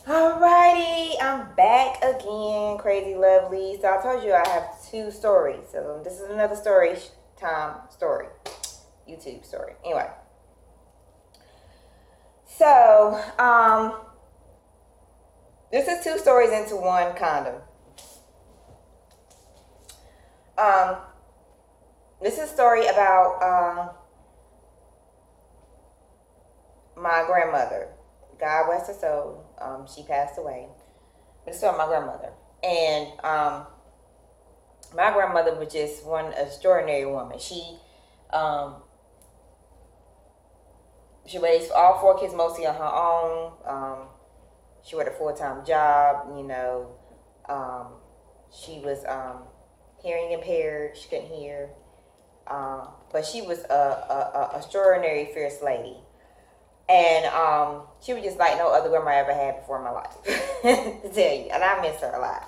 Alrighty, I'm back again, crazy lovely. So I told you I have two stories. So this is another story time story, YouTube story. Anyway, so this is two stories into one kind of. Um, this is a story about my grandmother. God rest her soul. She passed away. But it's about my grandmother, and my grandmother was just one extraordinary woman. Um, she raised all four kids mostly on her own. She worked a full-time job. She was hearing impaired. She couldn't hear, but she was a extraordinary, fierce lady. And she was just like no other grandma I ever had before in my life, to tell you. And I miss her a lot.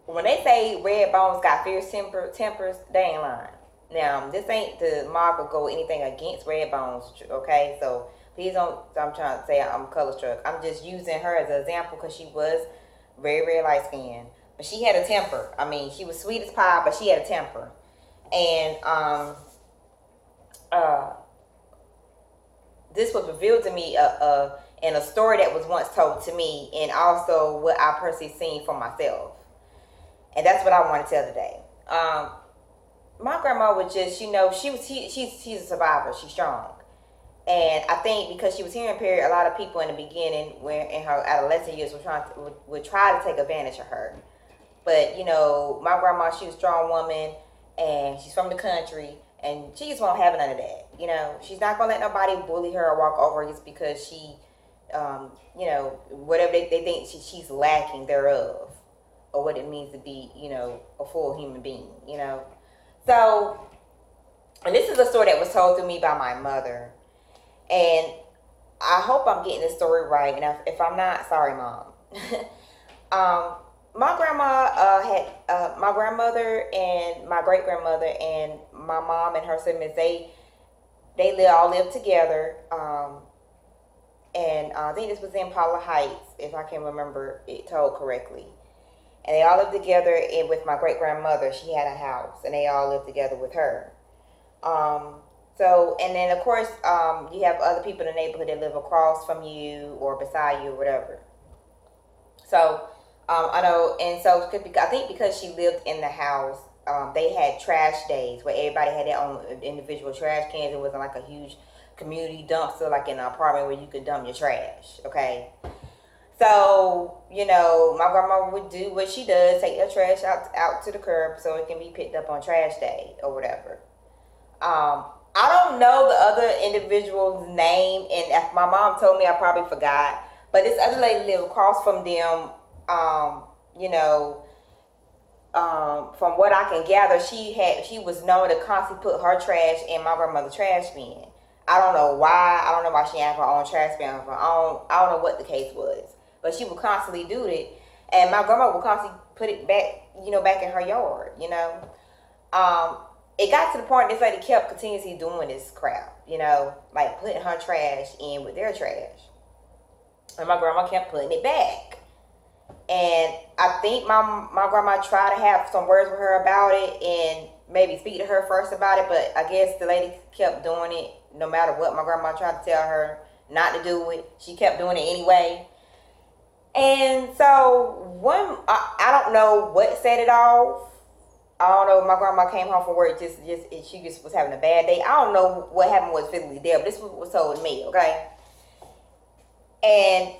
When they say red bones got fierce tempers, they ain't lying. Now, this ain't the mark or go anything against red bones, okay? So please don't. I'm trying to say I'm color struck. I'm just using her as an example because she was very, very light skinned, but she had a temper. I mean, she was sweet as pie, but she had a temper, and uh, this was revealed to me in a story that was once told to me, and also what I personally seen for myself. And that's what I want to tell today. My grandma was just, she's a survivor. She's strong. And I think because she was hearing impaired, a lot of people in the beginning, when in her adolescent years, would try to take advantage of her. But, my grandma, she was a strong woman, and she's from the country, and she just won't have none of that. She's not going to let nobody bully her or walk over her just because she, whatever they think she's lacking thereof, or what it means to be, a full human being. So, and this is a story that was told to me by my mother. And I hope I'm getting this story right. And if I'm not, sorry, Mom. My grandma had my grandmother and my great grandmother and my mom and her siblings. They all lived together. And I think this was in Paula Heights, if I can remember it told correctly. And they all lived together. And with my great grandmother, she had a house, and they all lived together with her. So, and then of course, you have other people in the neighborhood that live across from you or beside you or whatever. So, I know, and so I think because she lived in the house, they had trash days where everybody had their own individual trash cans. It wasn't like a huge community dumpster like in an apartment where you could dump your trash. Okay. So, my grandma would do what she does, take her trash out to the curb so it can be picked up on trash day or whatever. I don't know the other individual's name, and if my mom told me, I probably forgot. But this other lady lived across from them. You know, from what I can gather, she was known to constantly put her trash in my grandmother's trash bin. I don't know why. I don't know why she had her own trash bin of her own. I don't know what the case was, but she would constantly do it, and my grandma would constantly put it back, back in her yard. It got to the point this lady kept continuously doing this crap, like putting her trash in with their trash. And my grandma kept putting it back. And I think my grandma tried to have some words with her about it and maybe speak to her first about it, but I guess the lady kept doing it no matter what my grandma tried to tell her not to do it. She kept doing it anyway. And so I don't know what set it off. I don't know. My grandma came home from work she just was having a bad day. I don't know what happened was physically there, but this was told to me, okay? And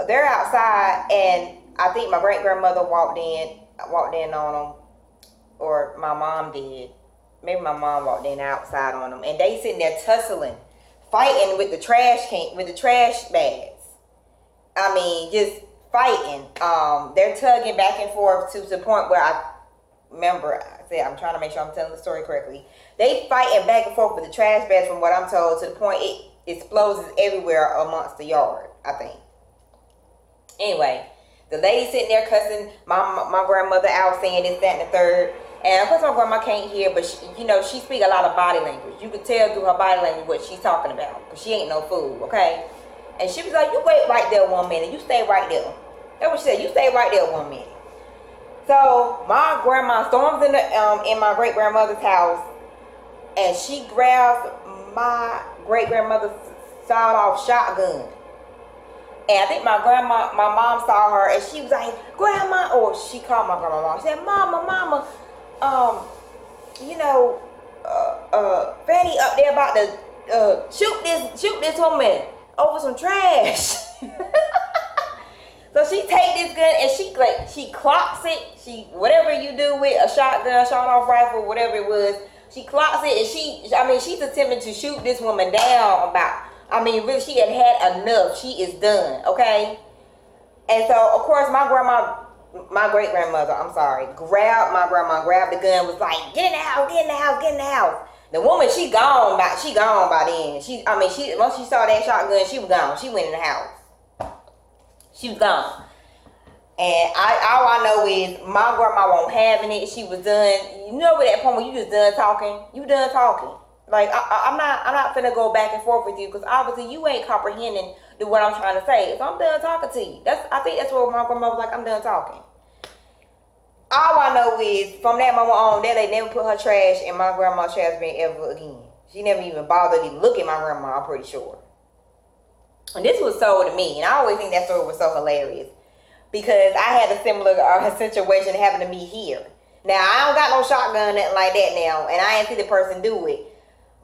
they're outside, and I think my great grandmother walked in on them, or my mom did. Maybe my mom walked in outside on them, and they sitting there tussling, fighting with the trash bags. I mean, just fighting. They're tugging back and forth to the point where I said, I'm trying to make sure I'm telling the story correctly. They fighting back and forth with the trash bags, from what I'm told, to the point it explodes everywhere amongst the yard, I think. Anyway, the lady sitting there cussing my grandmother out, saying this, that, and the third. And of course, my grandma can't hear, but she speak a lot of body language. You could tell through her body language what she's talking about, because she ain't no fool, okay? And she was like, you wait right there 1 minute. You stay right there. That's what she said. You stay right there 1 minute. So my grandma storms in my great grandmother's house, and she grabs my great grandmother's sawed-off shotgun. And I think my mom saw her, and she was like, Grandma, or she called my grandma. She said, Mama, Fanny up there about to shoot this woman over some trash. So she take this gun and she clocks it. She, whatever you do with a shotgun, shot off rifle, whatever it was, she clocks it, and she's attempting to shoot this woman down really, she had enough. She is done, okay? And so, of course, my great grandmother, grabbed the gun, was like, get in the house. The woman, she gone by then. Once she saw that shotgun, she was gone. She went in the house. She was gone. And all I know is my grandma won't having it. She was done. You know, at that point when you just done talking, you done talking. Like, I'm not finna go back and forth with you, because obviously you ain't comprehending what I'm trying to say. So I'm done talking to you. I think that's what my grandma was like, I'm done talking. All I know is from that moment on, that they never put her trash in my grandma's trash bin ever again. She never even bothered to look at my grandma, I'm pretty sure. And this was told to me, and I always think that story was so hilarious, because I had a similar situation happen to me here. Now, I don't got no shotgun, nothing like that now, and I ain't see the person do it.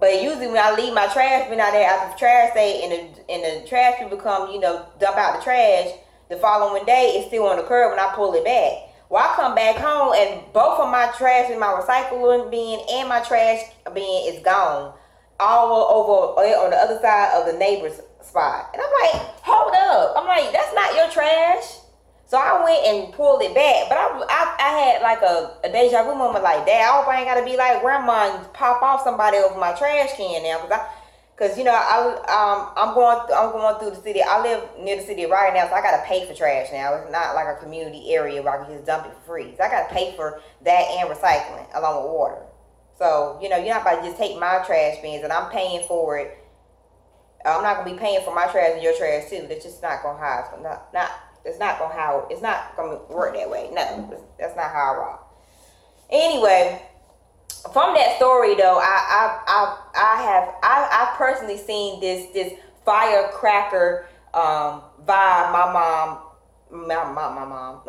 But usually when I leave my trash bin out there after the trash day, and the trash people come, dump out the trash, the following day it's still on the curb when I pull it back. Well, I come back home and both of my trash in my recycling bin and my trash bin is gone, all over on the other side of the neighbor's spot. And I'm like, hold up. I'm like, that's not your trash. So I went and pulled it back, but I had like a deja vu moment, like, Dad, I hope I ain't gotta be like Grandma and pop off somebody over my trash can now, because I'm going through the city. I live near the city right now, so I gotta pay for trash now. It's not like a community area where I can just dump it for free. So I gotta pay for that and recycling along with water. So you're not about to just take my trash bins, and I'm paying for it. I'm not gonna be paying for my trash and your trash too. That's just not gonna happen. It's not gonna work that way. No, that's not how I rock. Anyway, from that story though, I personally seen this firecracker vibe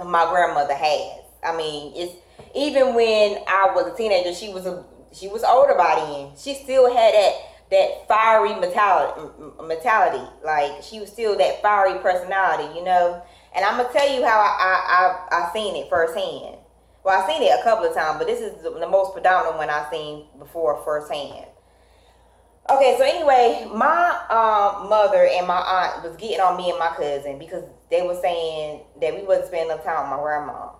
my grandmother has. I mean, it's even when I was a teenager, she was older by then. She still had that fiery mentality. Like, she was still that fiery personality, And I'm gonna tell you how I seen it firsthand. Well, I seen it a couple of times, but this is the most predominant one I seen before firsthand. Okay, so anyway, my mother and my aunt was getting on me and my cousin because they were saying that we wasn't spending enough time with my grandma.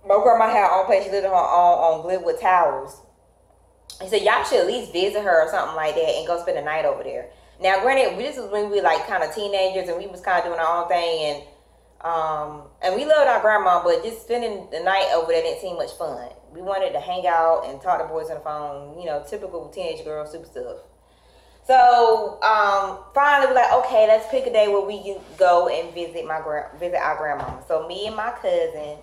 My grandma had her own place. She lived on Glenwood Towers. He said, y'all should at least visit her or something like that and go spend the night over there. Now, granted, this was when we were like kind of teenagers and we was kind of doing our own thing, and we loved our grandma, but just spending the night over there didn't seem much fun. We wanted to hang out and talk to boys on the phone, typical teenage girl super stuff. So finally we're like, okay, let's pick a day where we can go and visit our grandma. So me and my cousin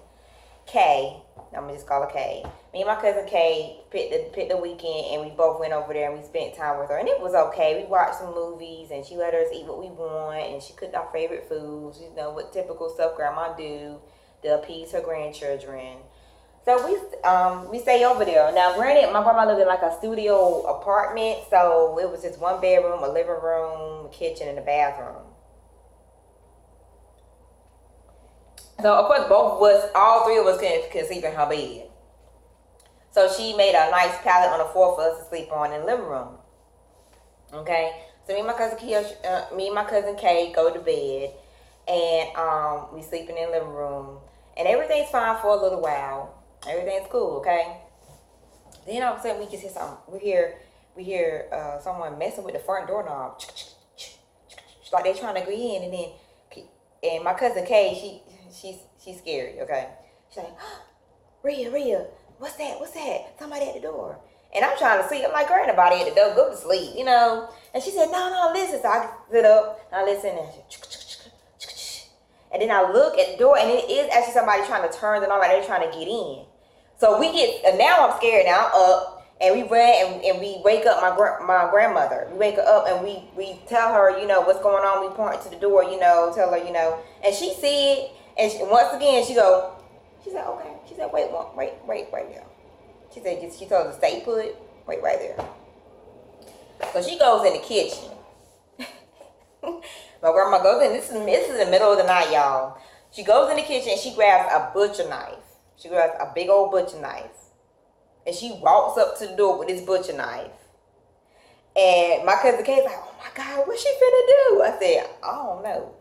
Kay, I'm gonna just call her Kay. Me and my cousin Kay picked the weekend, and we both went over there and we spent time with her, and it was okay. We watched some movies, and she let us eat what we want, and she cooked our favorite foods. What typical stuff grandma do to appease her grandchildren. So we stay over there. Now, granted, my grandma lived in like a studio apartment, so it was just one bedroom, a living room, a kitchen, and a bathroom. So, of course, all three of us can sleep in her bed. So she made a nice pallet on the floor for us to sleep on in the living room. Okay? So me and my cousin Kay go to bed, and we sleeping in the living room, and everything's fine for a little while. Everything's cool, okay? Then all of a sudden we just hear something. We hear someone messing with the front doorknob. Like they trying to go in, and my cousin Kay, she's scary, okay? She's like, Rhea, what's that? What's that? Somebody at the door. And I'm trying to sleep. I'm like, girl, ain't nobody at the door. Go to sleep, you know. And she said, no, listen. So I sit up and I listen and then I look at the door and it is actually somebody trying to turn the knob, like they're trying to get in. So we get, and now I'm scared. Now I'm up and we ran and we wake up my grandmother. We wake her up and we tell her, you know, what's going on. We point to the door, you know, tell her, you know. And she see it and once again she said, okay. She said, wait right there. She said, she told her to stay put, wait right there. So she goes in the kitchen. My grandma goes in, this is the middle of the night, y'all. She goes in the kitchen and she grabs a butcher knife. She grabs a big old butcher knife. And she walks up to the door with this butcher knife. And my cousin Kay's like, oh my God, what's she finna do? I said, I don't know.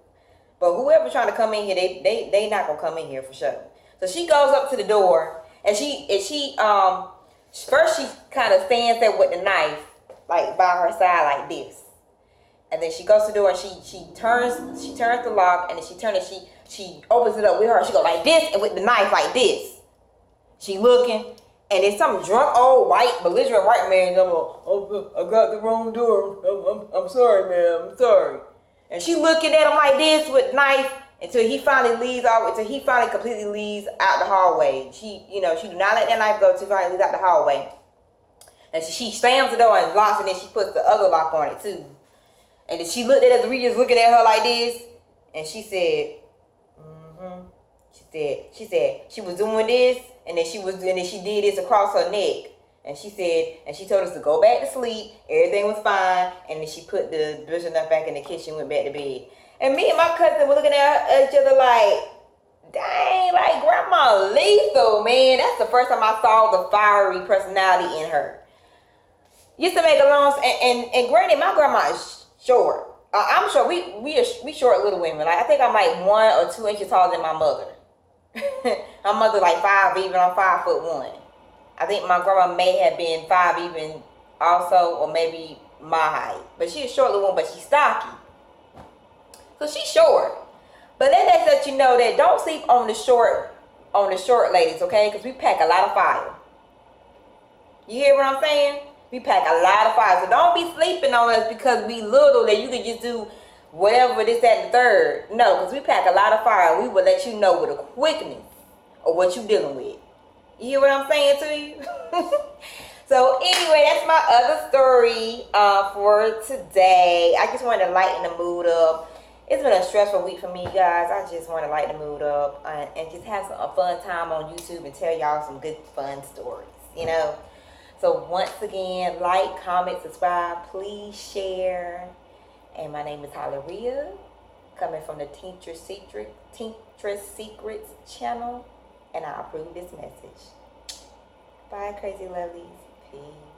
But whoever trying to come in here, they not gonna come in here for sure. So she goes up to the door and she first she kind of stands there with the knife like by her side like this. And then she goes to the door and she turns the lock and then she opens it up with her. She goes like this and with the knife like this. She looking and it's some drunk old white belligerent white man. I'm like, oh, I got the wrong door. I'm sorry, ma'am. I'm sorry. And she looking at him like this with the knife until he finally completely leaves out the hallway. She do not let that knife go until he finally leaves out the hallway. And she slams the door and locks it and she puts the other lock on it too. And then she looked at us, we just looking at her like this, and she said, She said she was doing this, and then she did this across her neck. And she told us to go back to sleep. Everything was fine. And then she put the butcher knife back in the kitchen, went back to bed. And me and my cousin were looking at each other like, dang, like Grandma lethal, man. That's the first time I saw the fiery personality in her. Used to make a long, and granted, my grandma is short. I'm sure we short little women. Like I think I'm like 1 or 2 inches taller than my mother. My mother like 5 even. I'm 5'1". I think my grandma may have been 5 even also, or maybe my height. But she's a short little woman, but she's stocky. So she's short. But that lets you know that don't sleep on the short ladies, okay? Because we pack a lot of fire. You hear what I'm saying? We pack a lot of fire. So don't be sleeping on us because we little that you can just do whatever this, that, and the third. No, because we pack a lot of fire and we will let you know with a quickness of what you're dealing with. You hear what I'm saying to you? So anyway, that's my other story for today. I just wanted to lighten the mood up. It's been a stressful week for me, guys. I just want to lighten the mood up and just have a fun time on YouTube and tell y'all some good, fun stories, you know? So once again, like, comment, subscribe, please share. And my name is Halleria, coming from the Tincture Secrets channel. And I approve this message. Bye, crazy lovelies. Peace.